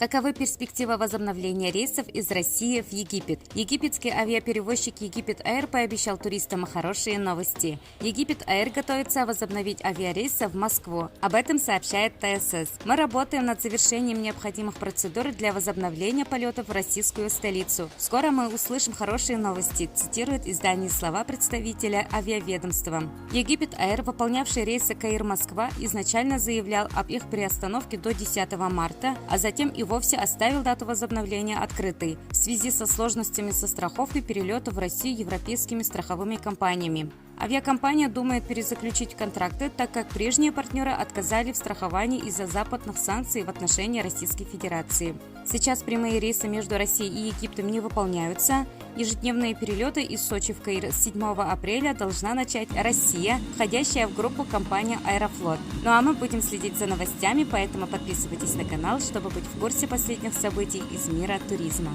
Каковы перспективы возобновления рейсов из России в Египет? Египетский авиаперевозчик Египет Air пообещал туристам хорошие новости. Египет Air готовится возобновить авиарейсы в Москву. Об этом сообщает ТСС. Мы работаем над завершением необходимых процедур для возобновления полетов в российскую столицу. Скоро мы услышим хорошие новости, цитирует издание слова представителя авиаведомства. Египет Air, выполнявший рейсы Каир-Москва, изначально заявлял об их приостановке до 10 марта, а затем и вовсе оставил дату возобновления открытой в связи со сложностями со страховкой перелета в Россию европейскими страховыми компаниями. Авиакомпания думает перезаключить контракты, так как прежние партнеры отказали в страховании из-за западных санкций в отношении Российской Федерации. Сейчас прямые рейсы между Россией и Египтом не выполняются. Ежедневные перелеты из Сочи в Каир с 7 апреля должна начать Россия, входящая в группу компании «Аэрофлот». Ну а мы будем следить за новостями, поэтому подписывайтесь на канал, чтобы быть в курсе последних событий из мира туризма.